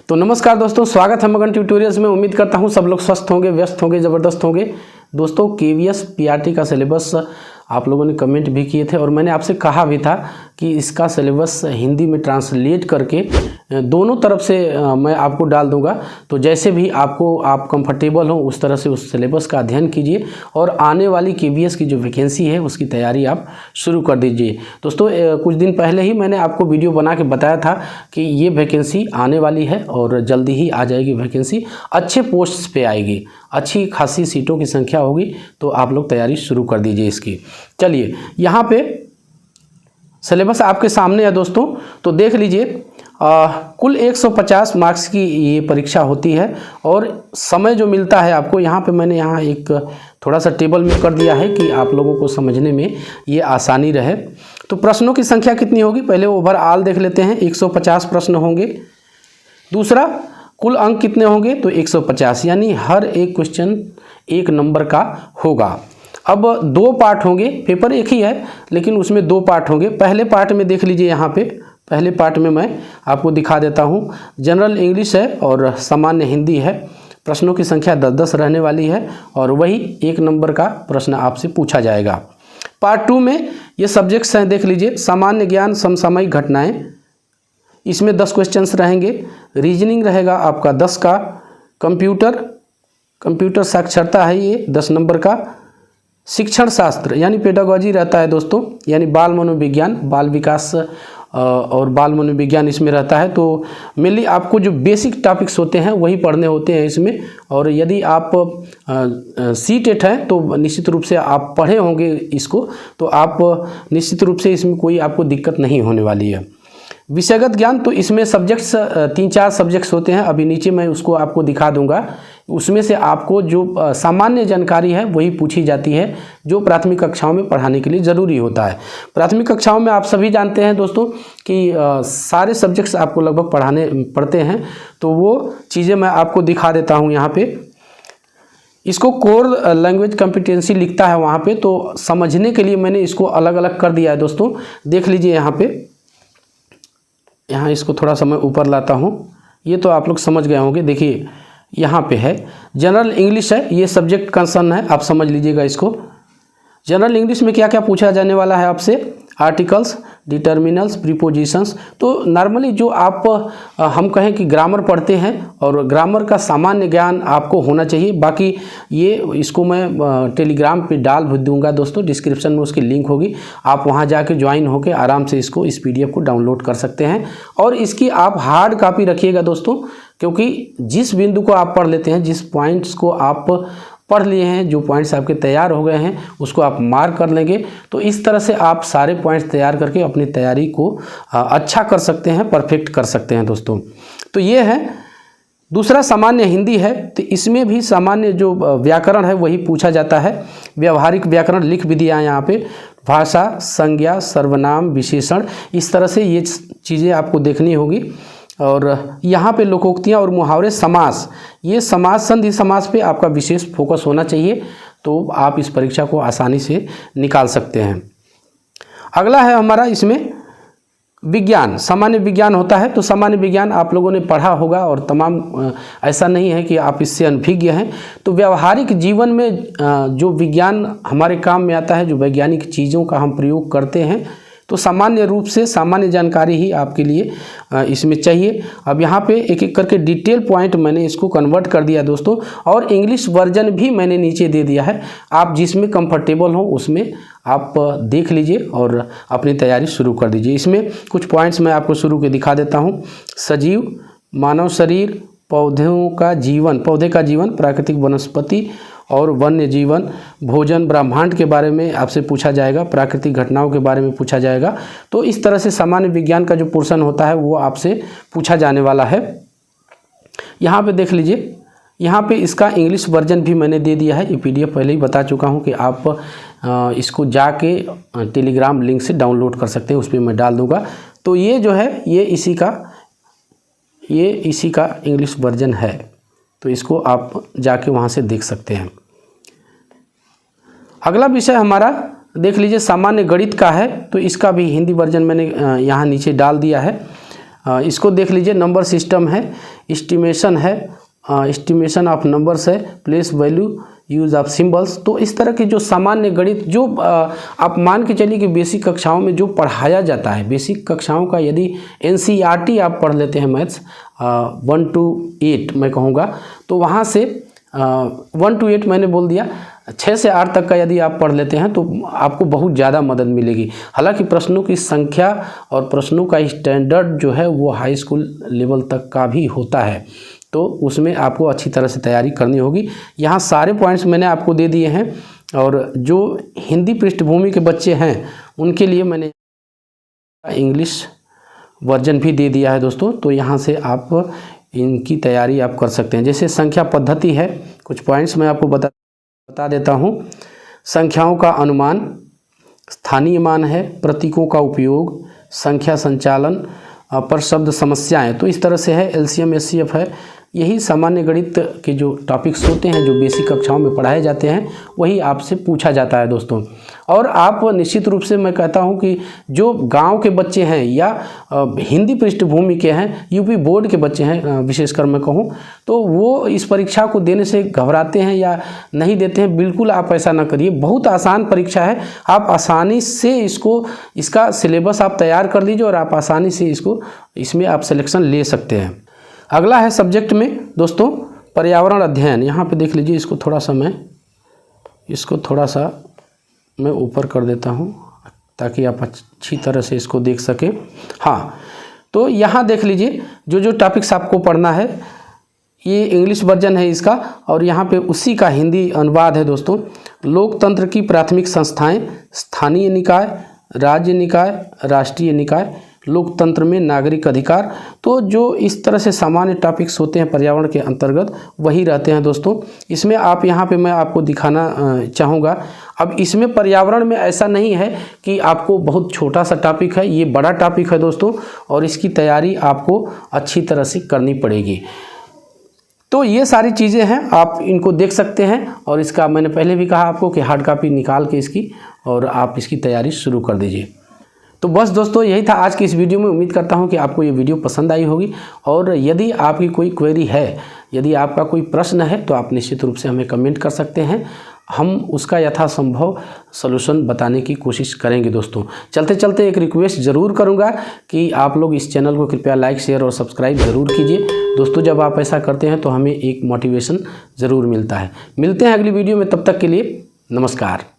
तो नमस्कार दोस्तों, स्वागत है मगन ट्यूटोरियल्स में। उम्मीद करता हूँ सब लोग स्वस्थ होंगे, व्यस्त होंगे, ज़बरदस्त होंगे। दोस्तों केवीएस पीआरटी का सिलेबस आप लोगों ने कमेंट भी किए थे और मैंने आपसे कहा भी था कि इसका सिलेबस हिंदी में ट्रांसलेट करके दोनों तरफ से मैं आपको डाल दूंगा। तो जैसे भी आप कंफर्टेबल हो उस तरह से उस सिलेबस का अध्ययन कीजिए और आने वाली केवीएस की जो वैकेंसी है उसकी तैयारी आप शुरू कर दीजिए। दोस्तों कुछ दिन पहले ही मैंने आपको वीडियो बना के बताया था कि ये वैकेंसी आने वाली है और जल्दी ही आ जाएगी वैकेंसी। अच्छे पोस्ट्स पे आएगी, अच्छी खासी सीटों की संख्या होगी, तो आप लोग तैयारी शुरू कर दीजिए इसकी। चलिए यहाँ पे सिलेबस आपके सामने है दोस्तों, तो देख लीजिए। कुल 150 मार्क्स की ये परीक्षा होती है और समय जो मिलता है आपको यहाँ पे मैंने एक थोड़ा सा टेबल में कर दिया है कि आप लोगों को समझने में ये आसानी रहे। तो प्रश्नों की संख्या कितनी होगी, पहले ओवरऑल देख लेते हैं। 150 प्रश्न होंगे। दूसरा, कुल अंक कितने होंगे, तो 150, यानी हर एक क्वेश्चन 1 नंबर का होगा। अब 2 पार्ट होंगे, पेपर एक ही है लेकिन उसमें 2 पार्ट होंगे। पहले पार्ट में देख लीजिए, यहाँ पे पहले पार्ट में मैं आपको दिखा देता हूँ। जनरल इंग्लिश है और सामान्य हिंदी है। प्रश्नों की संख्या 10-10 रहने वाली है और वही 1 नंबर का प्रश्न आपसे पूछा जाएगा। पार्ट 2 में ये सब्जेक्ट्स हैं, देख लीजिए। सामान्य ज्ञान, समसामयिक घटनाएं, इसमें 10 क्वेश्चंस रहेंगे। रीजनिंग रहेगा आपका 10 का। कंप्यूटर साक्षरता है ये 10 नंबर का। शिक्षण शास्त्र यानी पेडागोजी रहता है दोस्तों, यानी बाल मनोविज्ञान, बाल विकास और बाल मनोविज्ञान इसमें रहता है। तो मेनली आपको जो बेसिक टॉपिक्स होते हैं वही पढ़ने होते हैं इसमें। और यदि आप C-TET हैं तो निश्चित रूप से आप पढ़े होंगे इसको, तो आप निश्चित रूप से इसमें कोई आपको दिक्कत नहीं होने वाली है। विषयगत ज्ञान, तो इसमें सब्जेक्ट्स 3-4 सब्जेक्ट्स होते हैं, अभी नीचे मैं उसको आपको दिखा दूंगा। उसमें से आपको जो सामान्य जानकारी है वही पूछी जाती है जो प्राथमिक कक्षाओं में पढ़ाने के लिए ज़रूरी होता है। प्राथमिक कक्षाओं में आप सभी जानते हैं दोस्तों कि सारे सब्जेक्ट्स आपको लगभग पढ़ते हैं। तो वो चीज़ें मैं आपको दिखा देता हूँ यहाँ पे। इसको कोर लैंग्वेज कॉम्पिटेंसी लिखता है वहाँ पे, तो समझने के लिए मैंने इसको अलग अलग कर दिया है दोस्तों। देख लीजिए यहाँ पे, यहाँ इसको थोड़ा सा मैं ऊपर लाता हूँ, ये तो आप लोग समझ गए होंगे। देखिए यहाँ पे है जनरल इंग्लिश है, ये सब्जेक्ट कंसर्न है, आप समझ लीजिएगा इसको। जनरल इंग्लिश में क्या क्या पूछा जाने वाला है आपसे, आर्टिकल्स, डिटर्मिनल्स, प्रीपोजिशंस। तो नॉर्मली जो आप हम कहें कि ग्रामर पढ़ते हैं और ग्रामर का सामान्य ज्ञान आपको होना चाहिए। बाकी ये इसको मैं टेलीग्राम पे डाल भी दूंगा दोस्तों, डिस्क्रिप्शन में उसकी लिंक होगी। आप वहां जाके ज्वाइन होकर आराम से इस PDF को डाउनलोड कर सकते हैं। और इसकी आप हार्ड कॉपी रखिएगा दोस्तों, क्योंकि जिस बिंदु को आप पढ़ लेते हैं, जिस पॉइंट्स को आप पढ़ लिए हैं, जो पॉइंट्स आपके तैयार हो गए हैं उसको आप मार्क कर लेंगे। तो इस तरह से आप सारे पॉइंट्स तैयार करके अपनी तैयारी को अच्छा कर सकते हैं, परफेक्ट कर सकते हैं दोस्तों। तो ये है। दूसरा सामान्य हिंदी है, तो इसमें भी सामान्य जो व्याकरण है वही पूछा जाता है। व्यवहारिक व्याकरण लिख भी दिया है यहाँ पे। भाषा, संज्ञा, सर्वनाम, विशेषण, इस तरह से ये चीज़ें आपको देखनी होगी। और यहाँ पे लोकोक्तियाँ और मुहावरे, समास, ये समास, संधि समास पे आपका विशेष फोकस होना चाहिए, तो आप इस परीक्षा को आसानी से निकाल सकते हैं। अगला है हमारा इसमें विज्ञान, सामान्य विज्ञान होता है। तो सामान्य विज्ञान आप लोगों ने पढ़ा होगा और तमाम ऐसा नहीं है कि आप इससे अनभिज्ञ हैं। तो व्यवहारिक जीवन में जो विज्ञान हमारे काम में आता है, जो वैज्ञानिक चीज़ों का हम प्रयोग करते हैं, तो सामान्य रूप से सामान्य जानकारी ही आपके लिए इसमें चाहिए। अब यहाँ पे एक एक करके डिटेल पॉइंट मैंने इसको कन्वर्ट कर दिया दोस्तों, और इंग्लिश वर्जन भी मैंने नीचे दे दिया है। आप जिसमें कंफर्टेबल हो उसमें आप देख लीजिए और अपनी तैयारी शुरू कर दीजिए। इसमें कुछ पॉइंट्स मैं आपको शुरू के दिखा देता हूँ। सजीव, मानव शरीर, पौधे का जीवन, प्राकृतिक वनस्पति और वन्य जीवन, भोजन, ब्रह्मांड के बारे में आपसे पूछा जाएगा, प्राकृतिक घटनाओं के बारे में पूछा जाएगा। तो इस तरह से सामान्य विज्ञान का जो पोर्शन होता है वो आपसे पूछा जाने वाला है। यहाँ पे देख लीजिए, यहाँ पे इसका इंग्लिश वर्जन भी मैंने दे दिया है। ये PDF पहले ही बता चुका हूँ कि आप इसको जाके टेलीग्राम लिंक से डाउनलोड कर सकते हैं, उस पर मैं डाल दूँगा। तो ये जो है ये इसी का इंग्लिश वर्जन है, तो इसको आप जाके वहाँ से देख सकते हैं। अगला विषय हमारा देख लीजिए सामान्य गणित का है, तो इसका भी हिंदी वर्जन मैंने यहाँ नीचे डाल दिया है। इसको देख लीजिए, नंबर सिस्टम है, एस्टिमेशन है, एस्टिमेशन ऑफ नंबर्स है, place value, use of symbols. तो इस तरह के जो सामान्य गणित जो आप मान के चलिए कि बेसिक कक्षाओं में जो पढ़ाया जाता है, बेसिक कक्षाओं का यदि NCERT आप पढ़ लेते हैं मैथ्स 1 to 8 मैं कहूँगा, तो वहाँ से 1 to 8 मैंने बोल दिया, 6 से 8 तक का यदि आप पढ़ लेते हैं तो आपको बहुत ज़्यादा मदद मिलेगी। हालांकि प्रश्नों की संख्या और प्रश्नों का स्टैंडर्ड जो है वो हाई स्कूल लेवल तक का भी होता है, तो उसमें आपको अच्छी तरह से तैयारी करनी होगी। यहाँ सारे पॉइंट्स मैंने आपको दे दिए हैं, और जो हिंदी पृष्ठभूमि के बच्चे हैं उनके लिए मैंने इंग्लिश वर्जन भी दे दिया है दोस्तों। तो यहाँ से आप इनकी तैयारी आप कर सकते हैं। जैसे संख्या पद्धति है, कुछ पॉइंट्स मैं आपको बता देता हूँ। संख्याओं का अनुमान, स्थानीय मान है, प्रतीकों का उपयोग, संख्या संचालन, पर शब्द समस्याएं, तो इस तरह से है। LCM SCF है। यही सामान्य गणित के जो टॉपिक्स होते हैं जो बेसिक कक्षाओं में पढ़ाए जाते हैं वही आपसे पूछा जाता है दोस्तों। और आप निश्चित रूप से मैं कहता हूं कि जो गांव के बच्चे हैं या हिंदी पृष्ठभूमि के हैं, यूपी बोर्ड के बच्चे हैं विशेषकर मैं कहूं, तो वो इस परीक्षा को देने से घबराते हैं या नहीं देते हैं, बिल्कुल आप ऐसा ना करिए। बहुत आसान परीक्षा है, आप आसानी से इसका सिलेबस आप तैयार कर लीजिए और आप आसानी से इसमें आप सिलेक्शन ले सकते हैं। अगला है सब्जेक्ट में दोस्तों पर्यावरण अध्ययन। यहाँ पे देख लीजिए, इसको थोड़ा सा मैं ऊपर कर देता हूँ ताकि आप अच्छी तरह से इसको देख सकें। हाँ, तो यहाँ देख लीजिए जो टॉपिक्स आपको पढ़ना है, ये इंग्लिश वर्जन है इसका, और यहाँ पे उसी का हिंदी अनुवाद है दोस्तों। लोकतंत्र की प्राथमिक संस्थाएं, स्थानीय निकाय, राज्य निकाय, राष्ट्रीय निकाय, लोकतंत्र में नागरिक अधिकार। तो जो इस तरह से सामान्य टॉपिक्स होते हैं पर्यावरण के अंतर्गत वही रहते हैं दोस्तों। इसमें आप यहाँ पे मैं आपको दिखाना चाहूँगा। अब इसमें पर्यावरण में ऐसा नहीं है कि आपको बहुत छोटा सा टॉपिक है, ये बड़ा टॉपिक है दोस्तों, और इसकी तैयारी आपको अच्छी तरह से करनी पड़ेगी। तो ये सारी चीज़ें हैं, आप इनको देख सकते हैं। और इसका मैंने पहले भी कहा आपको कि हार्ड कॉपी निकाल के इसकी और आप इसकी तैयारी शुरू कर दीजिए। तो बस दोस्तों यही था आज की इस वीडियो में। उम्मीद करता हूं कि आपको ये वीडियो पसंद आई होगी, और यदि आपकी कोई क्वेरी है, यदि आपका कोई प्रश्न है तो आप निश्चित रूप से हमें कमेंट कर सकते हैं। हम उसका यथासंभव सलूशन बताने की कोशिश करेंगे दोस्तों। चलते चलते एक रिक्वेस्ट ज़रूर करूंगा कि आप लोग इस चैनल को कृपया लाइक, शेयर और सब्सक्राइब ज़रूर कीजिए दोस्तों। जब आप ऐसा करते हैं तो हमें एक मोटिवेशन ज़रूर मिलता है। मिलते हैं अगली वीडियो में, तब तक के लिए नमस्कार।